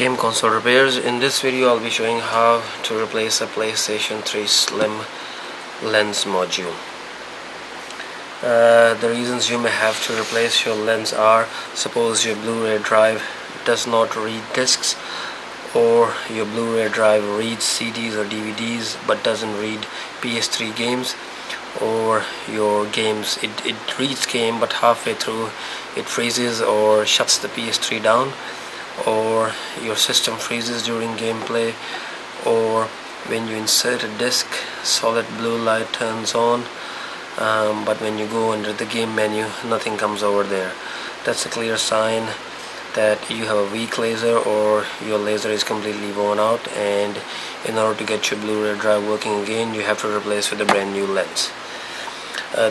Game console repairs. In this video I'll be showing how to replace a PlayStation 3 Slim lens module. The reasons you may have to replace your lens are: suppose your Blu-ray drive does not read discs, or your Blu-ray drive reads CDs or DVDs but doesn't read PS3 games, or your games, it reads game but halfway through it freezes or shuts the PS3 down, or your system freezes during gameplay, or when you insert a disc solid blue light turns on, but when you go under the game menu nothing comes over there. That's a clear sign that you have a weak laser, or your laser is completely worn out, and in order to get your Blu-ray drive working again you have to replace with a brand new lens.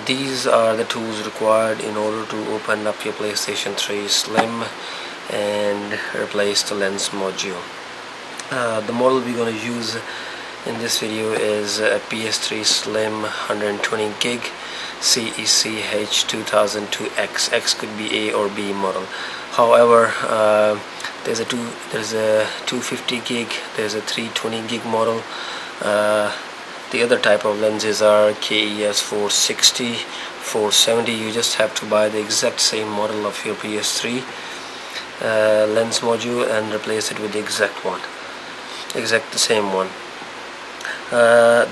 These are the tools required in order to open up your PlayStation 3 Slim and replace the lens module. The model we're going to use in this video is a PS3SLIM 120GB CECH 2002x. X could be A or B model. However, there's a 250GB, there's a 320GB model. The other type of lenses are KES-460, 450. You just have to buy the exact same model of your PS3 lens module and replace it with the the same one.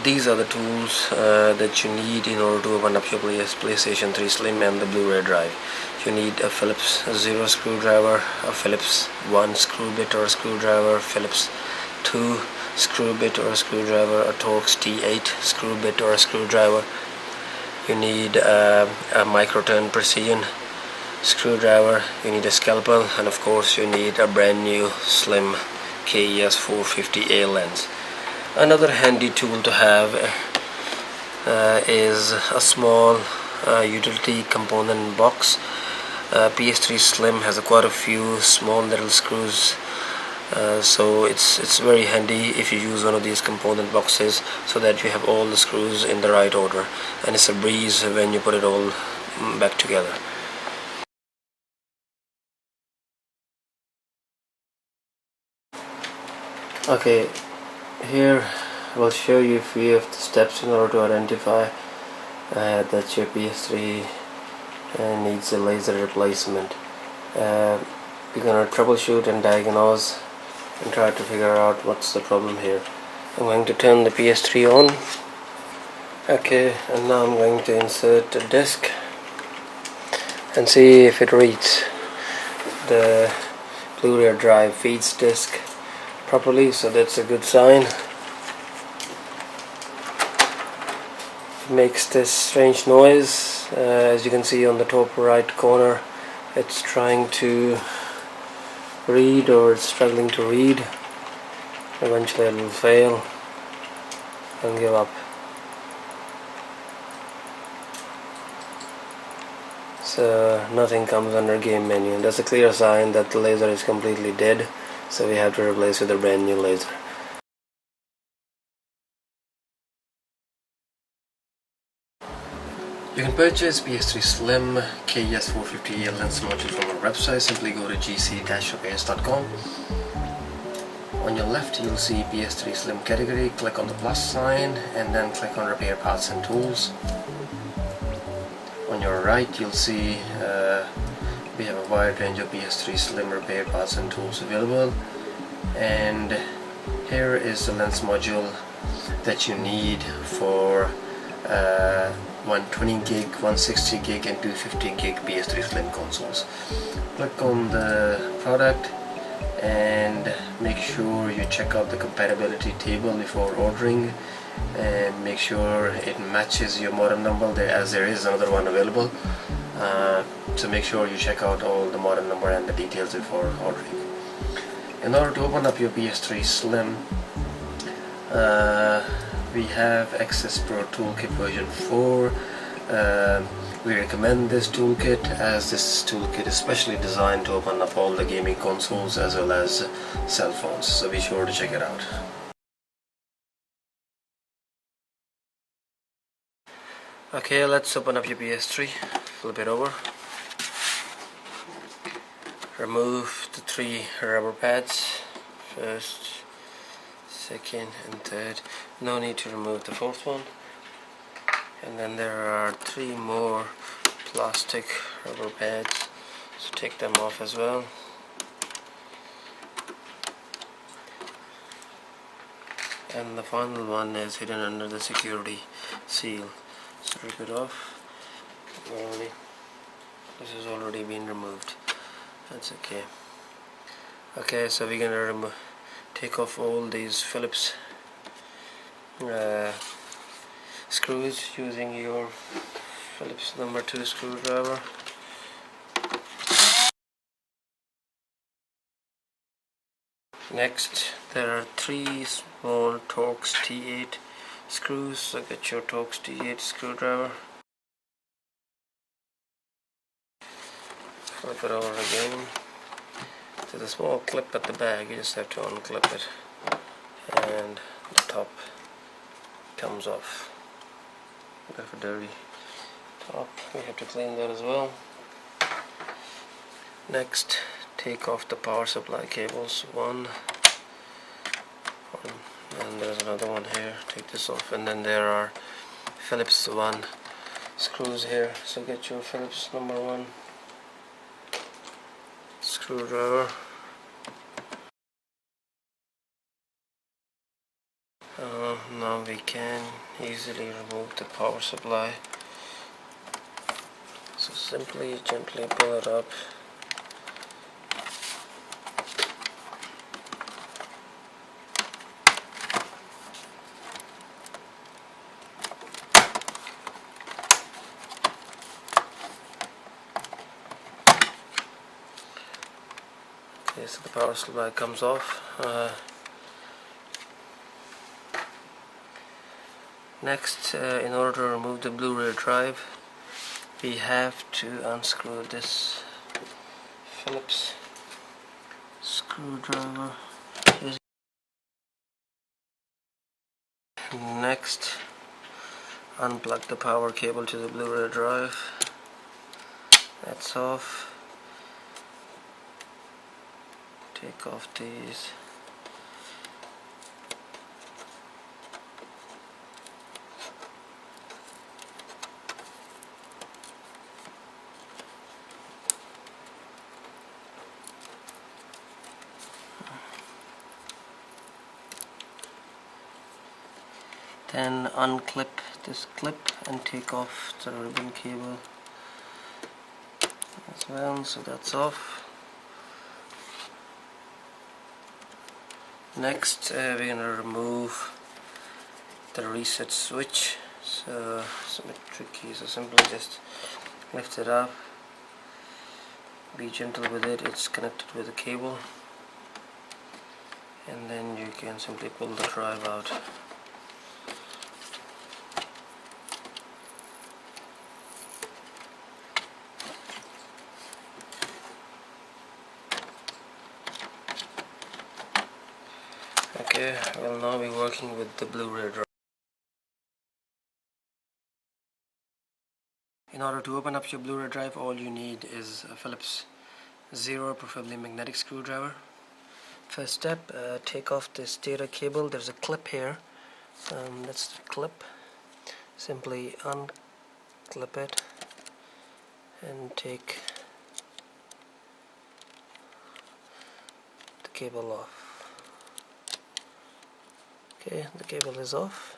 These are the tools that you need in order to open up your PlayStation 3 Slim and the Blu-ray drive. You need a Phillips 0 screwdriver, a Phillips 1 screw bit or screwdriver, Phillips 2 screw bit or screwdriver, a Torx T8 screw bit or a screwdriver. You need a microturn precision screwdriver, you need a scalpel, and of course you need a brand new Slim KES-450A lens. Another handy tool to have is a small utility component box. PS3 Slim has quite a few small little screws, so it's very handy if you use one of these component boxes, so that you have all the screws in the right order, and it's a breeze when you put it all back together. Okay, here we'll show you a few of the steps in order to identify that your PS3 needs a laser replacement. We're going to troubleshoot and diagnose and try to figure out what's the problem here. I'm going to turn the PS3 on. Okay, and now I'm going to insert a disc and see if it reads. The Blu-ray drive feeds disc properly, so that's a good sign. It makes this strange noise, as you can see on the top right corner. It's trying to read, or it's struggling to read. Eventually it will fail and give up. So nothing comes under game menu, and that's a clear sign that the laser is completely dead, so we have to replace with a brand new laser. You can purchase PS3 Slim KES-450A lens module from our website. Simply go to gc-repairs.com. On your left you'll see PS3 Slim category. Click on the plus sign and then click on repair parts and tools. On your right you'll see we have a wide range of PS3 Slim repair parts and tools available, and here is the lens module that you need for 120GB, 160GB and 250GB PS3 Slim consoles. Click on the product and make sure you check out the compatibility table before ordering, and make sure it matches your model number, as there is another one available. So make sure you check out all the model number and the details before ordering. In order to open up your PS3 Slim, we have Access Pro Toolkit version 4. We recommend this toolkit, as this toolkit is specially designed to open up all the gaming consoles as well as cell phones, so be sure to check it out. Okay, let's open up your PS3. Flip it over. Remove the 3 rubber pads. first, second and third. No need to remove the fourth one. And then there are 3 more plastic rubber pads, so take them off as well. And the final one is hidden under the security seal, so rip it off. Normally this has already been removed, that's okay. Okay, so we're gonna take off all these Phillips screws using your Phillips number 2 screwdriver. Next, there are 3 small Torx T8 screws, so get your Torx T8 screwdriver. Flip it over again. There's a small clip at the back, you just have to unclip it and the top comes off. Bit of a dirty top, we have to clean that as well. Next, take off the power supply cables, one, and there's another one here. Take this off, and then there are Phillips 1 screws here, so get your Phillips number 1 screwdriver. Now we can easily remove the power supply, so simply gently pull it up. Okay, so the power supply comes off. Next, in order to remove the Blu-ray drive, we have to unscrew this Phillips screwdriver. Next, unplug the power cable to the Blu-ray drive. That's off. Take off these. Then unclip this clip and take off the ribbon cable as well, so that's off. Next, we're going to remove the reset switch. So it's a bit tricky, so simply just lift it up, be gentle with it, it's connected with a cable, and then you can simply pull the drive out. Okay, we'll now be working with the Blu-ray drive. In order to open up your Blu-ray drive, all you need is a Phillips 0, preferably magnetic screwdriver. First step, take off this data cable. There's a clip here. That's the clip. Simply unclip it and take the cable off. Okay, the cable is off.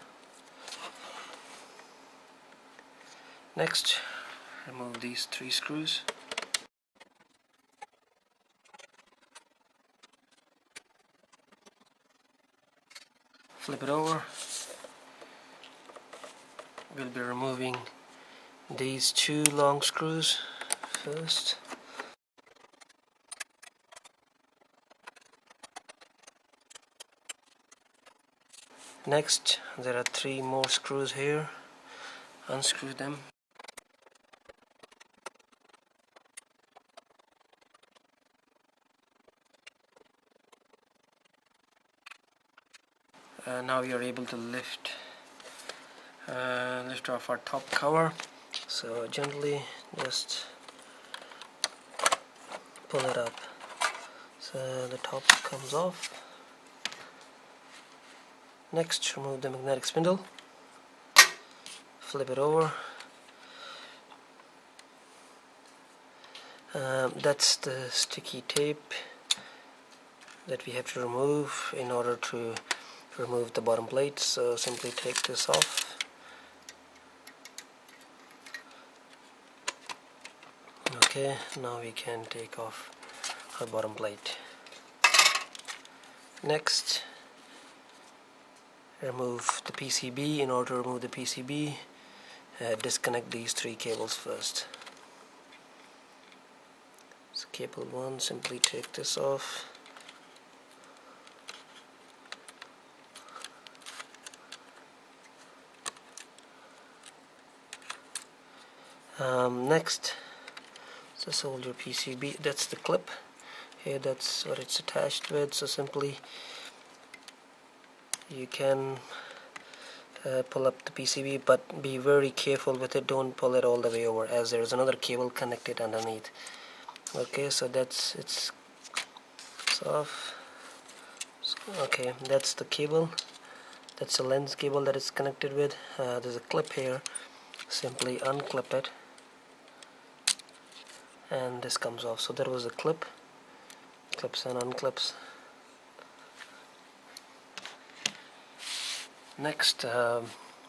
Next, remove these 3 screws. Flip it over. We'll be removing these 2 long screws first. Next, there are 3 more screws here. Unscrew them. Now we are able to lift off our top cover. So gently just pull it up. So the top comes off. Next, remove the magnetic spindle, flip it over. That's the sticky tape that we have to remove in order to remove the bottom plate. So simply take this off. Okay, now we can take off our bottom plate. Next, remove the PCB. In order to remove the PCB, disconnect these three cables first. So cable 1, simply take this off. Next, just hold your PCB. That's the clip here, that's what it's attached with. So simply you can pull up the PCB, but be very careful with it. Don't pull it all the way over, as there is another cable connected underneath. Okay, so it's off. Okay, that's the cable. That's the lens cable that it's connected with. There's a clip here. Simply unclip it, and this comes off. So there was a clip, clips and unclips. Next,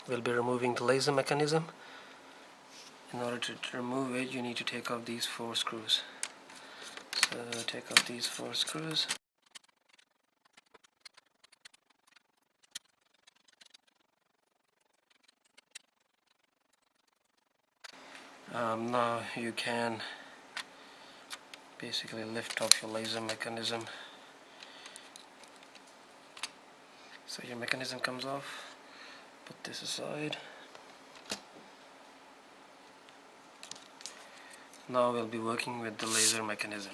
we'll be removing the laser mechanism. In order to remove it, you need to take off these 4 screws. So take off these 4 screws. Now you can basically lift off your laser mechanism. So your mechanism comes off. Put this aside. Now we'll be working with the laser mechanism.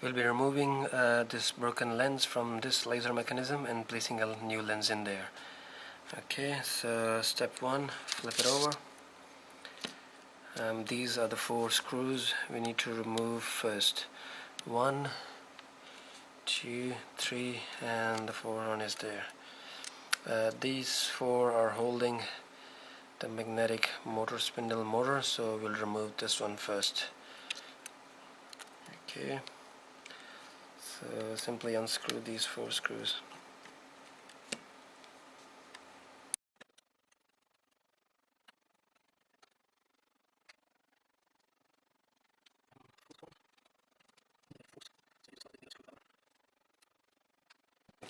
We'll be removing this broken lens from this laser mechanism and placing a new lens in there. Okay, so step 1, flip it over. These are the 4 screws we need to remove first. 1, 2, 3, and the 4th one is there. These 4 are holding the magnetic motor spindle motor, so we'll remove this one first. Okay, so simply unscrew these 4 screws.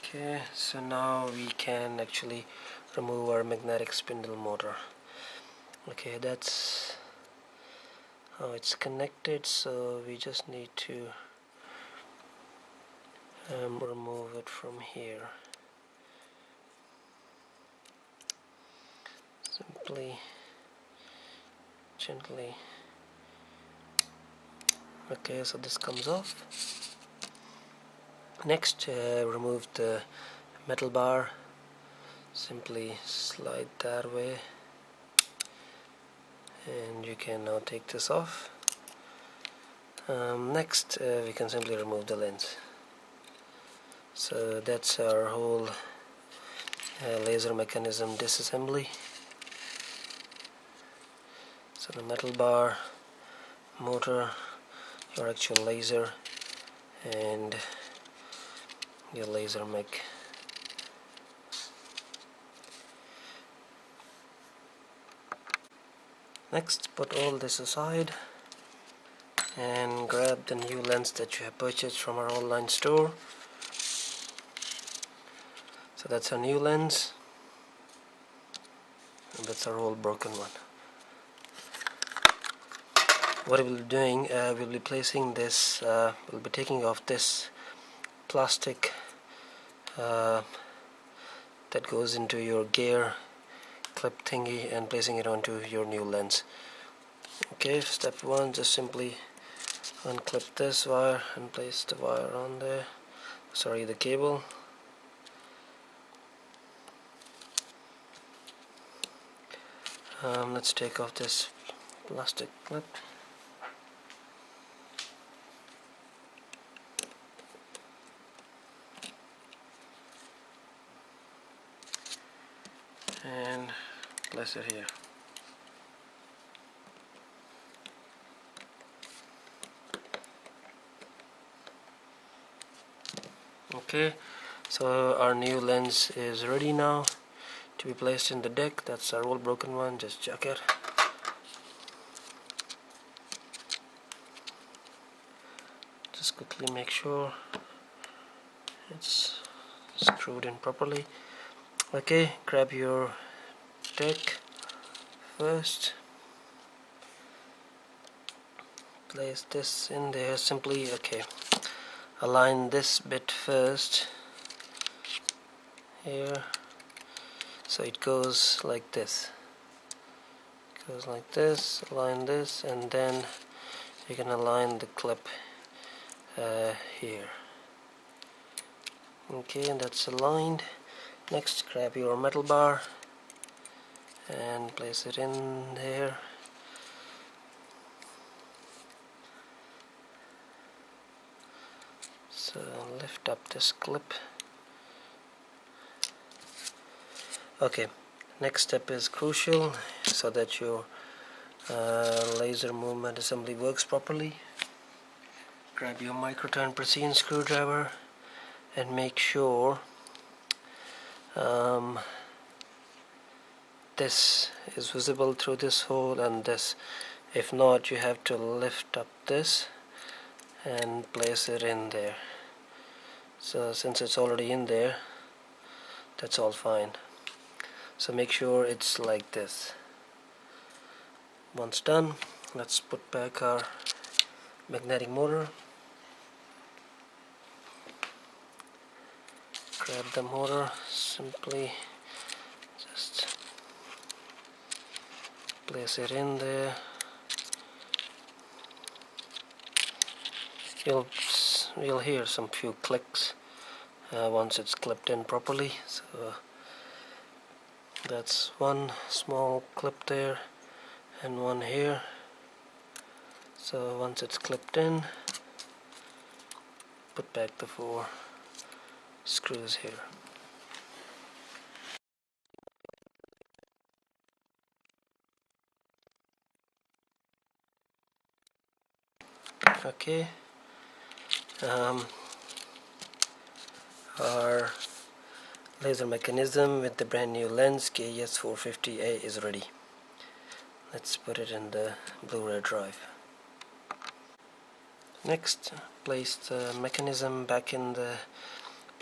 Okay, so now we can actually remove our magnetic spindle motor. Okay, that's how it's connected, so we just need to remove it from here. Simply, gently. Okay, so this comes off. Next, remove the metal bar. Simply slide that way, and you can now take this off. Next, we can simply remove the lens. So that's our whole laser mechanism disassembly. So the metal bar, motor, your actual laser, and your laser mech. Next, put all this aside and grab the new lens that you have purchased from our online store. So that's our new lens, and that's our old broken one. What we'll be doing, we'll be placing this, we'll be taking off this plastic that goes into your gear clip thingy and placing it onto your new lens. Okay, step 1, just simply unclip this wire and place the wire on there, the cable. Let's take off this plastic clip. and place it here. Okay, so our new lens is ready now to be placed in the deck. That's our old broken one. Just check it. Just quickly make sure it's screwed in properly. Okay, grab your deck first, place this in there simply. Okay, align this bit first here, so it goes like this. Goes like this, align this, and then you can align the clip here. Okay, and that's aligned. Next, grab your metal bar and place it in there. So lift up this clip. Okay, next step is crucial so that your laser movement assembly works properly. Grab your microturn precision screwdriver and make sure this is visible through this hole and this. If not, you have to lift up this and place it in there. So since it's already in there, that's all fine. So make sure it's like this. Once done, let's put back our magnetic motor. Grab the motor, simply just place it in there. You'll hear some few clicks once it's clipped in properly. So that's one small clip there and one here. So once it's clipped in, put back the 4 screws here. Okay, our laser mechanism with the brand new lens KES-450A is ready. Let's put it in the Blu-ray drive. Next, place the mechanism back in the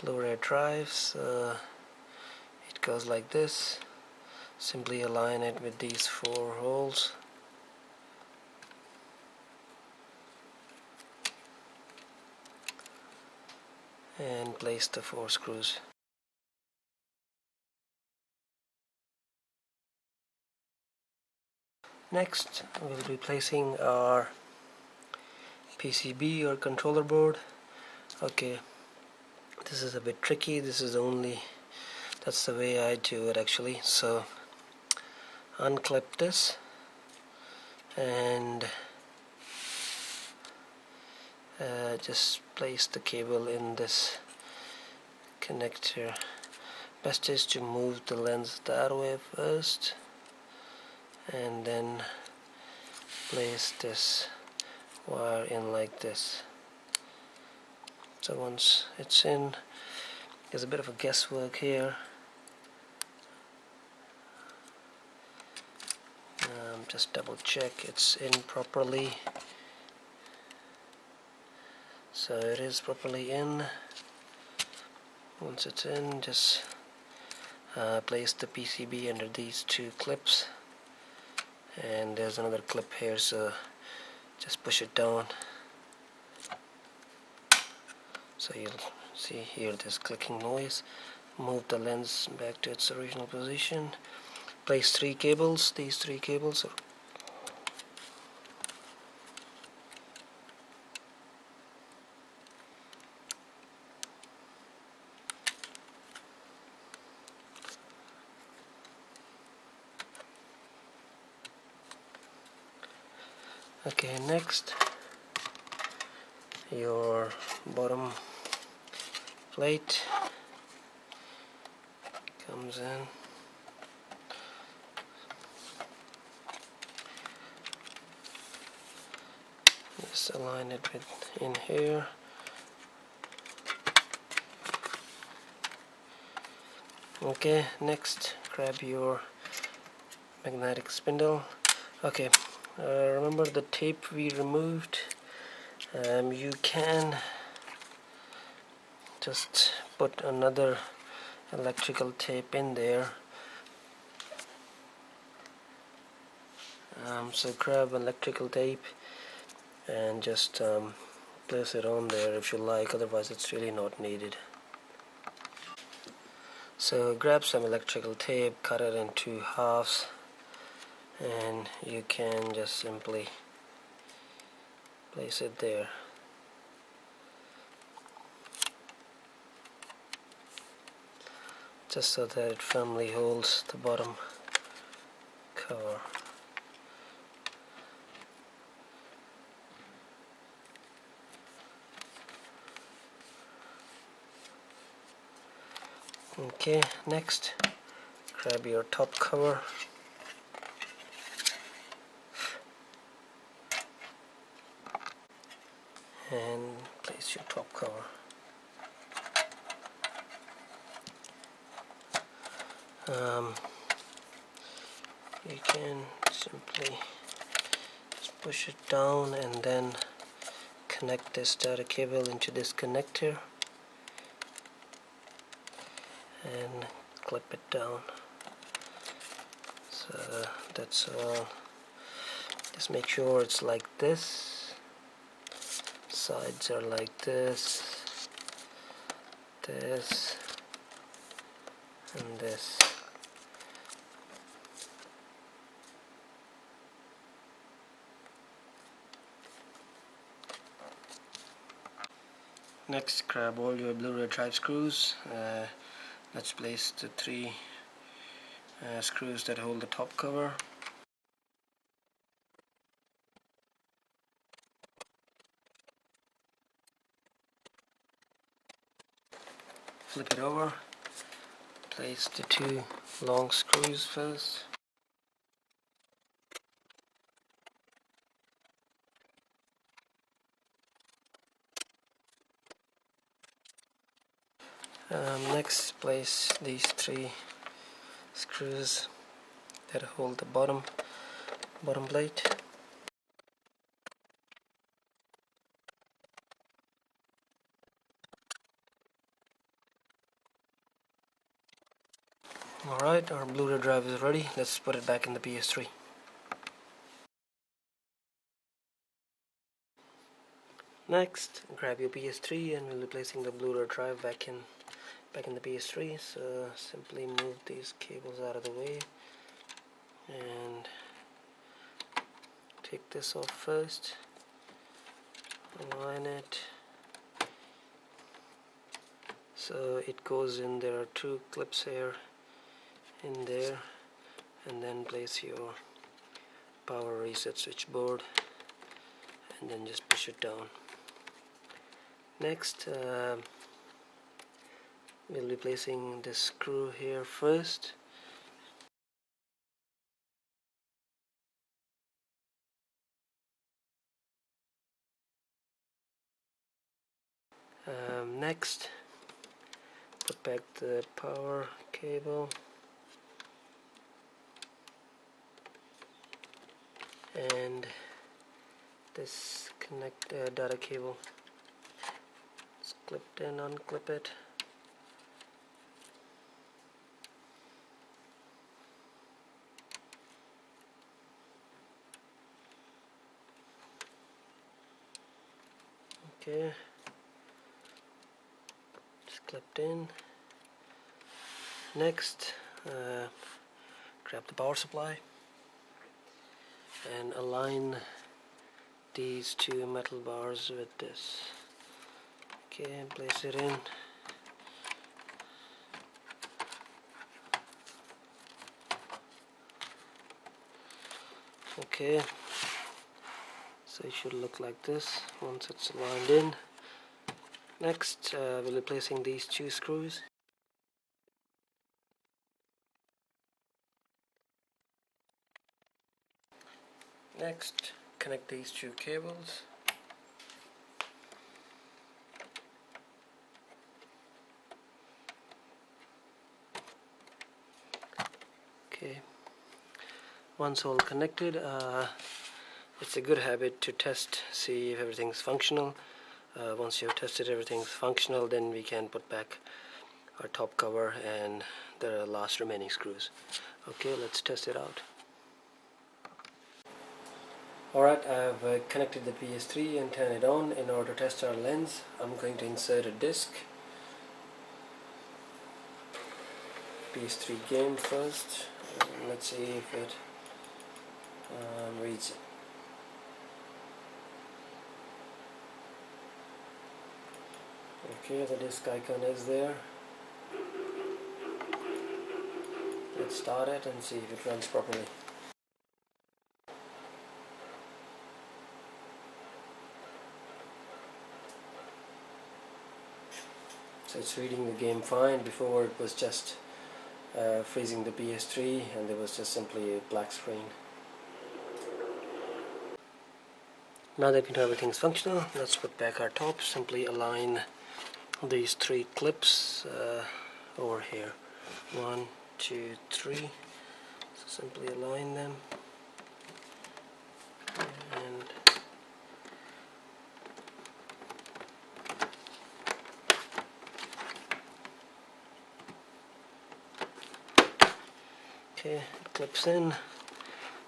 Blu-ray drive. So it goes like this. Simply align it with these 4 holes. And place the 4 screws. Next, we'll be placing our PCB or controller board. Okay, this is a bit tricky. That's the way I do it actually. So unclip this and just place the cable in this connector. Best is to move the lens that way first and then place this wire in like this. So once it's in, there's a bit of a guesswork here. Just double check it's in properly. So it is properly in. Once it's in, just place the PCB under these 2 clips, and there's another clip here, so just push it down. So you'll see here this clicking noise. Move the lens back to its original position. Place 3 cables. These 3 cables are okay. Next, your bottom plate comes in just align it with in here. Okay, next grab your magnetic spindle. Okay, remember the tape we removed? You can just put another electrical tape in there. So grab electrical tape and just place it on there if you like, otherwise it's really not needed. So grab some electrical tape, cut it in 2 halves, and you can just simply place it there. Just so that it firmly holds the bottom cover. Okay, next grab your top cover and place your top cover. You can simply just push it down and then connect this data cable into this connector and clip it down. So that's all. Just make sure it's like this. Sides are like this, this, and this. Next, grab all your Blu-ray drive screws. Let's place the 3 screws that hold the top cover. Flip it over. Place the 2 long screws first. Next, place these 3 screws that hold the bottom plate. Alright, our Blu-ray drive is ready. Let's put it back in the PS3. Next, grab your PS3 and we'll be placing the Blu-ray drive back in the PS3. So simply move these cables out of the way and take this off first. Align it so it goes in. There are 2 clips here in there, and then place your power reset switchboard and then just push it down. Next, we'll be placing this screw here first. Next, put back the power cable and this data cable. It's clipped in, unclip it. Okay, just clipped in. Next, grab the power supply and align these 2 metal bars with this. Okay, place it in. Okay, so it should look like this once it's aligned in. Next, we'll be placing these 2 screws. Next, connect these 2 cables. Once all connected, it's a good habit to test, see if everything's functional. Once you've tested everything's functional, then we can put back our top cover and the last remaining screws. Okay, let's test it out. Alright, I've connected the PS3 and turned it on. In order to test our lens, I'm going to insert a disc. PS3 game first. Let's see if it reads it. Okay, the disc icon is there. Let's start it and see if it runs properly. So it's reading the game fine. Before it was just freezing the PS3 and there was just simply a black screen. Now that we know everything's functional, let's put back our top. Simply align these three clips over here. 1, 2, 3. So simply align them. And okay, it clips in.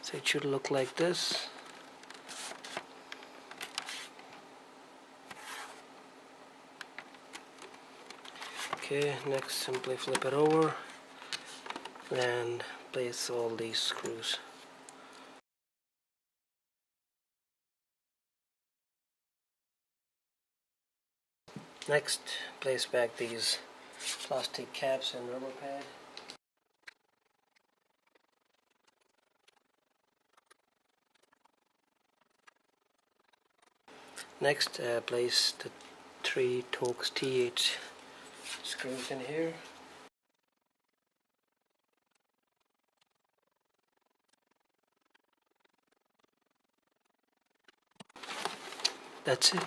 So it should look like this. Okay, next simply flip it over and place all these screws. Next, place back these plastic caps and rubber pad. Next, place the 3 Torx T8 screws in here. That's it.